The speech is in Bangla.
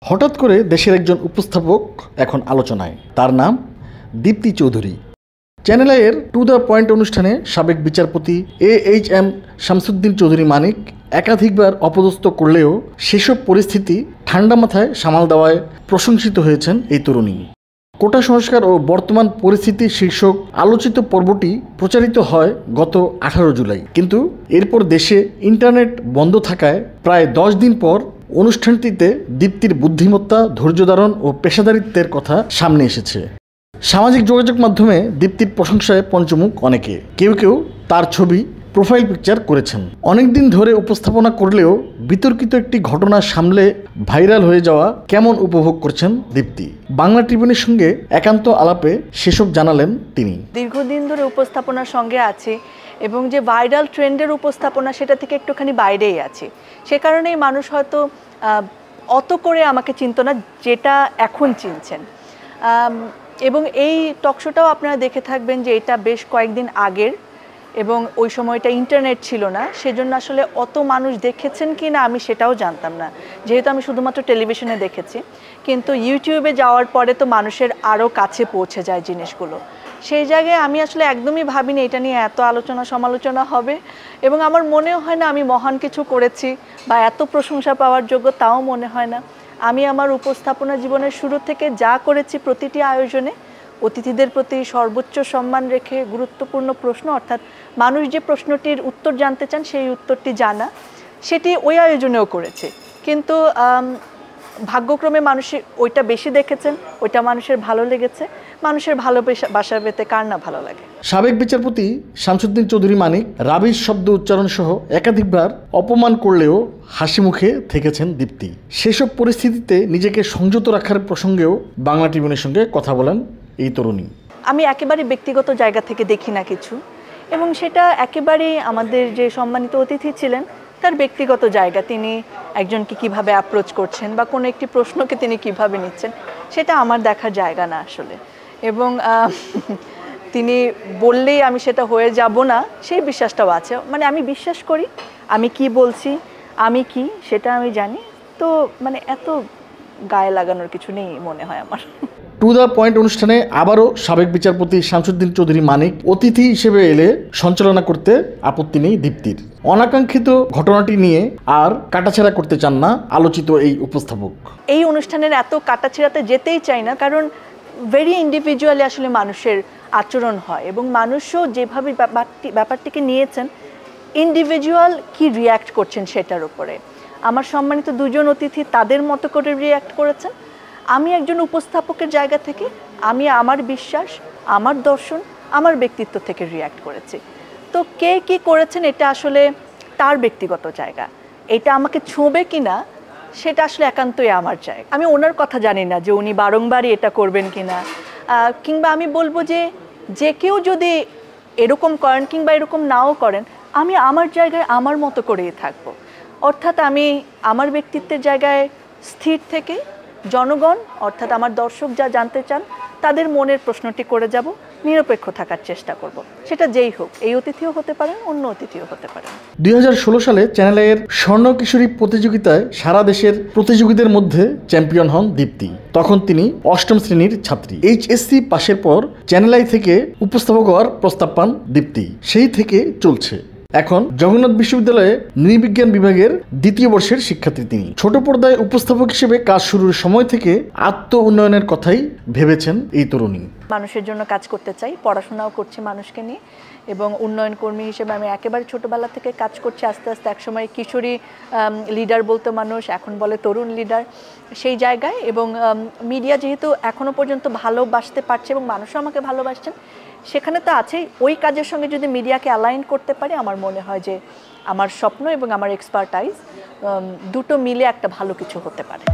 হঠাৎ করে দেশের একজন উপস্থাপক এখন আলোচনায়। তার নাম দীপ্তি চৌধুরী। চ্যানেল আইয়ের টু দ্য পয়েন্ট অনুষ্ঠানে সাবেক বিচারপতি AHM শামসুদ্দিন চৌধুরী মানিক একাধিকবার অপদস্থ করলেও সেসব পরিস্থিতি ঠান্ডা মাথায় সামাল দেওয়ায় প্রশংসিত হয়েছেন এই তরুণী। কোটা সংস্কার ও বর্তমান পরিস্থিতি শীর্ষক আলোচিত পর্বটি প্রচারিত হয় গত 18 জুলাই, কিন্তু এরপর দেশে ইন্টারনেট বন্ধ থাকায় প্রায় 10 দিন পর অনুষ্ঠানটিতে দীপ্তির বুদ্ধিমত্তা, ধৈর্যধারণ ও পেশাদারিত্বের কথা সামনে এসেছে। সামাজিক যোগাযোগ মাধ্যমে দীপ্তির প্রশংসায় পঞ্চমুখ অনেকে। কেউ কেউ তার ছবি প্রোফাইল পিকচার করেছেন। অনেক দিন ধরে উপস্থাপনা করলেও বিতর্কিত একটি ঘটনা সামলে ভাইরাল হয়ে যাওয়া কেমন উপভোগ করছেন দীপ্তি। বাংলা ট্রিবিউনের সঙ্গে একান্ত আলাপে সেসব জানালেন তিনি। দীর্ঘদিন ধরে উপস্থাপনার সঙ্গে আছি এবং যে ভাইরাল ট্রেন্ডের উপস্থাপনা সেটা থেকে একটুখানি বাইরেই আছি। সে কারণেই মানুষ হয়তো অত করে আমাকে চিনত না যেটা এখন চিনছেন। এবং এই টকশোটাও আপনারা দেখে থাকবেন যে এটা বেশ কয়েকদিন আগের, এবং ওই সময়টা ইন্টারনেট ছিল না, সেজন্য আসলে অত মানুষ দেখেছেন কি না আমি সেটাও জানতাম না, যেহেতু আমি শুধুমাত্র টেলিভিশনে দেখেছি। কিন্তু ইউটিউবে যাওয়ার পরে তো মানুষের আরও কাছে পৌঁছে যায় জিনিসগুলো। সেই জায়গায় আমি আসলে একদমই ভাবিনি এটা নিয়ে এত আলোচনা সমালোচনা হবে, এবং আমার মনেও হয় না আমি মহান কিছু করেছি বা এত প্রশংসা পাওয়ার যোগ্য, তাও মনে হয় না। আমি আমার উপস্থাপনা জীবনের শুরু থেকে যা করেছি প্রতিটি আয়োজনে অতিথিদের প্রতি সর্বোচ্চ সম্মান রেখে গুরুত্বপূর্ণ প্রশ্ন, অর্থাৎ মানুষ যে প্রশ্নটির উত্তর জানতে চান সেই উত্তরটি জানা, সেটি ওই আয়োজনেও করেছে। কিন্তু ভাগ্যক্রমে মানুষ ওইটা বেশি দেখেছেন, ওইটা মানুষের ভালো লেগেছে। মানুষের ভালোবাসা পেতে কার না ভালো লাগে। সাবেক বিচারপতি শামসুদ্দিন চৌধুরী মানিক রাবিশ শব্দ উচ্চারণ সহ একাধিকবার অপমান করলেও হাসি মুখে থেকেছেন দীপ্তি। সেসব পরিস্থিতিতে নিজেকে সংযত রাখার প্রসঙ্গেও বাংলা ট্রিবিউনের সঙ্গে কথা বলেন এই তরুণী। আমি একেবারে ব্যক্তিগত জায়গা থেকে দেখি না কিছু, এবং সেটা একেবারেই আমাদের যে সম্মানিত অতিথি ছিলেন তার ব্যক্তিগত জায়গা। তিনি একজনকে কিভাবে অ্যাপ্রোচ করছেন বা কোনো একটি প্রশ্নকে তিনি কিভাবে নিচ্ছেন, সেটা আমার দেখার জায়গা না আসলে। এবং তিনি বললেই আমি সেটা হয়ে যাব না সেই বিশ্বাসটাও আছে। মানে আমি বিশ্বাস করি আমি কি বলছি, আমি কি সেটা আমি জানি, তো মানে এত গায়ে লাগানোর কিছু নেই মনে হয় আমার। টু দ্য পয়েন্ট অনুষ্ঠানে আবারও সাবেক বিচারপতি শামসুদ্দিন চৌধুরী মানিক অতিথি হিসেবে এলে সঞ্চালনা করতে আপত্তি নেই দীপ্তির। অনাকাঙ্ক্ষিত ঘটনাটি নিয়ে আর কাটাছেঁড়া করতে চান না আলোচিত এই উপস্থাপক। এই অনুষ্ঠানের এত কাটাছেঁড়াতে যেতেই চাই না, কারণ ভেরি ইন্ডিভিজুয়ালি আসলে মানুষের আচরণ হয়, এবং মানুষও যেভাবে ব্যাপারটিকে নিয়েছেন, ইন্ডিভিজুয়াল কি রিয়্যাক্ট করছেন সেটার উপরে। আমার সম্মানিত দুজন অতিথি তাদের মতো করে রিয়্যাক্ট করেছেন। আমি একজন উপস্থাপকের জায়গা থেকে আমি আমার বিশ্বাস, আমার দর্শন, আমার ব্যক্তিত্ব থেকে রিয়্যাক্ট করেছি। তো কে কী করেছেন এটা আসলে তার ব্যক্তিগত জায়গা। এটা আমাকে ছোঁবে কি না সেটা আসলে একান্তই আমার জায়গা। আমি ওনার কথা জানি না যে উনি বারংবারই এটা করবেন কি না, কিংবা আমি বলবো যে যে কেউ যদি এরকম করেন কিংবা এরকম নাও করেন, আমি আমার জায়গায় আমার মতো করেই থাকবো। অর্থাৎ আমি আমার ব্যক্তিত্বের জায়গায় স্থির থেকে জনগণ অর্থাৎ আমার দর্শক যা জানতে চান তাদের মনের প্রশ্নটি করে যাব, নিরপেক্ষ থাকার চেষ্টা করব। সেটা যেই হোক, এই অতিথিও হতে পারেন, অন্য অতিথিও হতে পারেন। 2016 সালে চ্যানেল আইয়ের স্বর্ণ কিশোরী প্রতিযোগিতায় সারা দেশের প্রতিযোগীদের মধ্যে চ্যাম্পিয়ন হন দীপ্তি। তখন তিনি 8ম শ্রেণীর ছাত্রী। HSC পাশের পর চ্যানেল আই থেকে উপস্থাপক হওয়ার প্রস্তাব পান দীপ্তি। সেই থেকে চলছে। এখন জগন্নাথ বিশ্ববিদ্যালয়ে নৃবিজ্ঞান বিভাগের 2য় বর্ষের শিক্ষার্থী তিনি। ছোট পর্দায় উপস্থাপক হিসেবে কাজ শুরুর সময় থেকে আত্ম উন্নয়নের কথাই ভেবেছেন এই তরুণী। মানুষের জন্য কাজ করতে চাই, পড়াশোনাও করছি মানুষকে নিয়ে, এবং উন্নয়ন কর্মী হিসেবে আমি একেবারে ছোটোবেলা থেকে কাজ করছি। আস্তে আস্তে একসময় কিশোরী লিডার বলতো মানুষ, এখন বলে তরুণ লিডার, সেই জায়গায়। এবং মিডিয়া যেহেতু এখনও পর্যন্ত ভালোবাসতে পারছে এবং মানুষও আমাকে ভালোবাসছেন, সেখানে তো আছেই। ওই কাজের সঙ্গে যদি মিডিয়াকে অ্যালাইন করতে পারি, আমার মনে হয় যে আমার স্বপ্ন এবং আমার এক্সপার্টাইজ দুটো মিলে একটা ভালো কিছু হতে পারে।